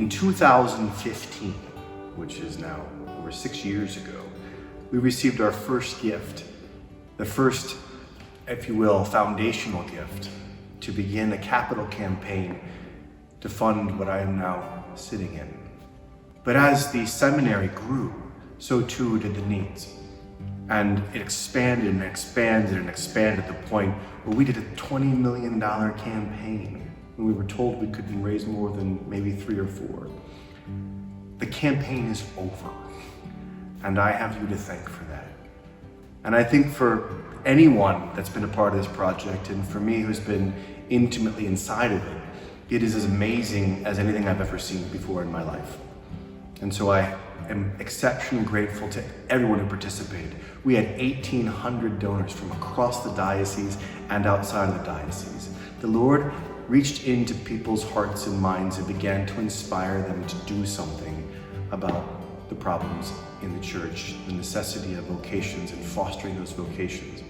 In 2015, which is now over 6 years ago, we received our first gift, the first, if you will, foundational gift to begin a capital campaign to fund what I am now sitting in. But as the seminary grew, so too did the needs. And it expanded and expanded and expanded to the point where we did a $20 million campaign when we were told we couldn't raise more than maybe 3 or 4. The campaign is over, and I have you to thank for that. And I think for anyone that's been a part of this project, and for me who's been intimately inside of it, it is as amazing as anything I've ever seen before in my life. And so I am exceptionally grateful to everyone who participated. We had 1,800 donors from across the diocese and outside of the diocese. The Lord reached into people's hearts and minds and began to inspire them to do something about the problems in the church, the necessity of vocations and fostering those vocations.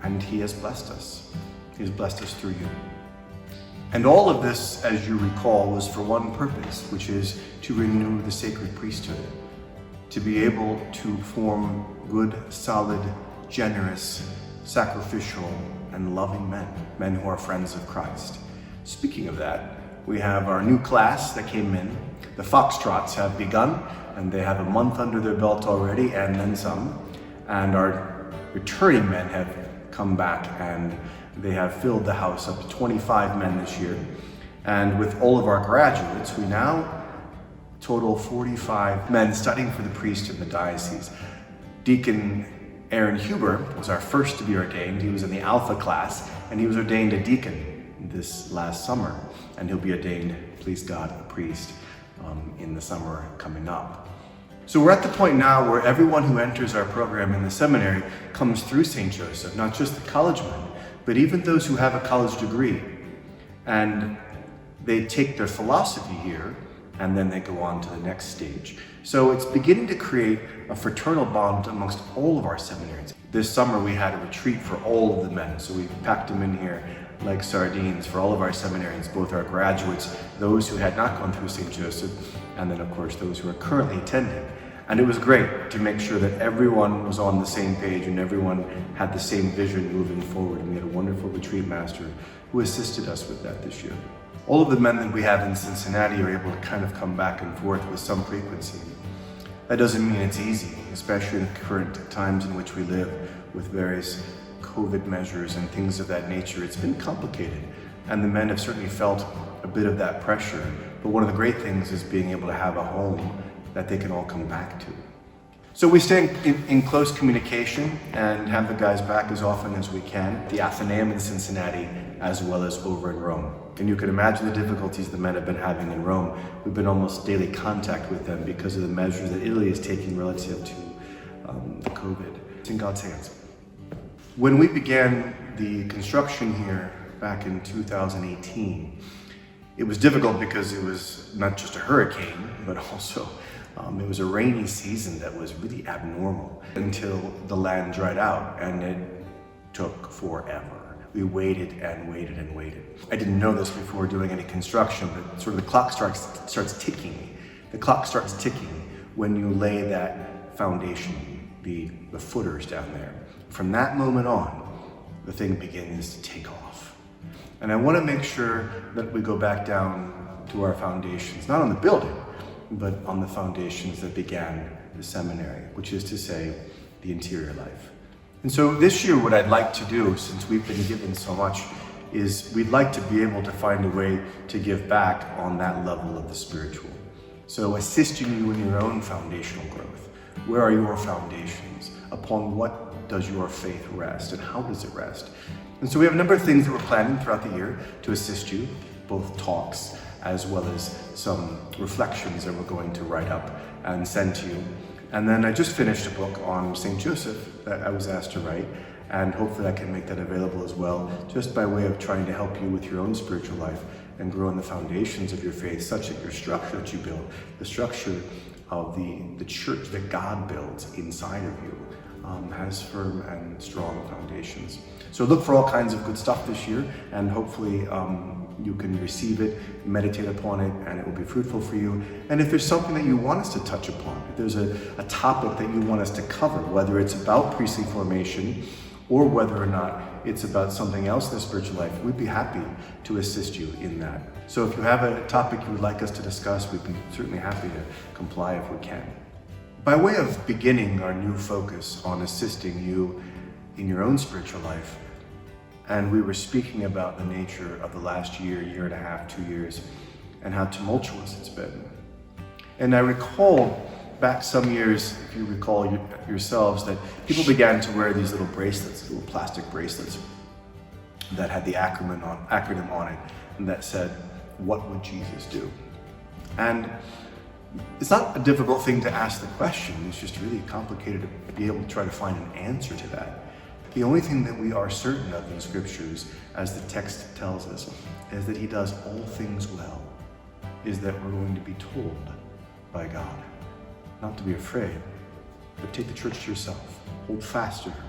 And He has blessed us. He has blessed us through you. And all of this, as you recall, was for one purpose, which is to renew the sacred priesthood, to be able to form good, solid, generous, sacrificial, and loving men who are friends of Christ. Speaking of that, we have our new class that came in. The foxtrots have begun, and they have a month under their belt already, and then some. And our returning men have come back, and they have filled the house up to 25 men this year. And with all of our graduates, we now total 45 men studying for the priesthood in the diocese. Deacon Aaron Huber was our first to be ordained. He was in the Alpha class, and he was ordained a deacon this last summer. And he'll be ordained, please God, a priest in the summer coming up. So we're at the point now where everyone who enters our program in the seminary comes through St. Joseph, not just the college men, but even those who have a college degree. And they take their philosophy here, and then they go on to the next stage. So it's beginning to create a fraternal bond amongst all of our seminarians. This summer we had a retreat for all of the men, so we packed them in here like sardines for all of our seminarians, both our graduates, those who had not gone through St. Joseph, and then of course those who are currently attending. And it was great to make sure that everyone was on the same page and everyone had the same vision moving forward. And we had a wonderful retreat master who assisted us with that this year. All of the men that we have in Cincinnati are able to kind of come back and forth with some frequency. That doesn't mean it's easy, especially in the current times in which we live with various COVID measures and things of that nature. It's been complicated, and the men have certainly felt a bit of that pressure. But one of the great things is being able to have a home that they can all come back to. So we stay in close communication and have the guys back as often as we can, the Athenaeum in Cincinnati, as well as over in Rome. And you can imagine the difficulties the men have been having in Rome. We've been almost daily contact with them because of the measures that Italy is taking relative to the COVID. It's in God's hands. When we began the construction here back in 2018, it was difficult because it was not just a hurricane, but also it was a rainy season that was really abnormal until the land dried out, and it took forever. We waited and waited and waited. I didn't know this before doing any construction, but sort of the clock starts ticking. The clock starts ticking when you lay that foundation, the footers down there. From that moment on, the thing begins to take off. And I want to make sure that we go back down to our foundations, not on the building, but on the foundations that began the seminary, which is to say, the interior life. And so this year, what I'd like to do, since we've been given so much, is we'd like to be able to find a way to give back on that level of the spiritual. So assisting you in your own foundational growth. Where are your foundations? Upon what does your faith rest, and how does it rest? And so we have a number of things that we're planning throughout the year to assist you, both talks as well as some reflections that we're going to write up and send to you. And then I just finished a book on St. Joseph that I was asked to write, and hopefully I can make that available as well, just by way of trying to help you with your own spiritual life and grow in the foundations of your faith, such that your structure that you build, the structure of the church that God builds inside of you, has firm and strong foundations. So look for all kinds of good stuff this year, and hopefully you can receive it, meditate upon it, and it will be fruitful for you. And if there's something that you want us to touch upon, if there's a topic that you want us to cover, whether it's about priestly formation or whether or not it's about something else in the spiritual life, we'd be happy to assist you in that. So if you have a topic you would like us to discuss, we'd be certainly happy to comply if we can. By way of beginning our new focus on assisting you in your own spiritual life, and we were speaking about the nature of the last year, year and a half, 2 years, and how tumultuous it's been. And I recall back some years, if you recall yourselves, that people began to wear these little bracelets, little plastic bracelets that had the acronym on it, and that said, "What would Jesus do?" And it's not a difficult thing to ask the question. It's just really complicated to be able to try to find an answer to that. The only thing that we are certain of in scriptures, as the text tells us, is that he does all things well, is that we're going to be told by God not to be afraid, but take the church to yourself, hold fast to her.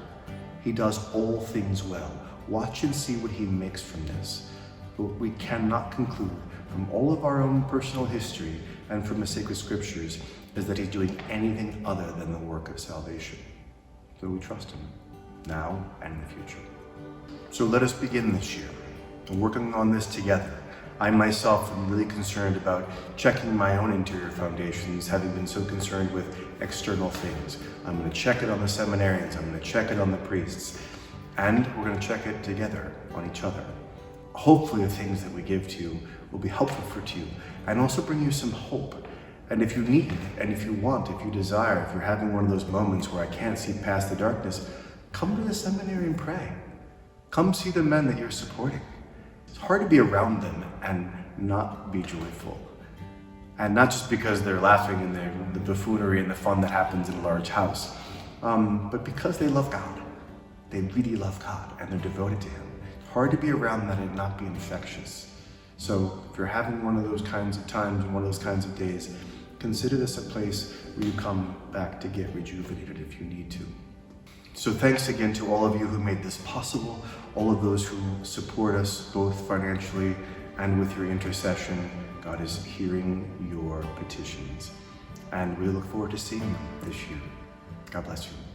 He does all things well. Watch and see what he makes from this. But we cannot conclude from all of our own personal history and from the sacred scriptures is that he's doing anything other than the work of salvation. So we trust him now and in the future. So let us begin this year and working on this together. I myself am really concerned about checking my own interior foundations, having been so concerned with external things. I'm going to check it on the seminarians, I'm going to check it on the priests, and we're going to check it together on each other. Hopefully the things that we give to you will be helpful for you and also bring you some hope. And if you need, and if you want, if you desire, if you're having one of those moments where I can't see past the darkness, come to the seminary and pray. Come see the men that you're supporting. It's hard to be around them and not be joyful. And not just because they're laughing and the buffoonery and the fun that happens in a large house, but because they love God. They really love God and they're devoted to him. It's hard to be around that and not be infectious. So if you're having one of those kinds of times and one of those kinds of days, consider this a place where you come back to get rejuvenated if you need to. So thanks again to all of you who made this possible, all of those who support us both financially and with your intercession. God is hearing your petitions, and we look forward to seeing them this year. God bless you.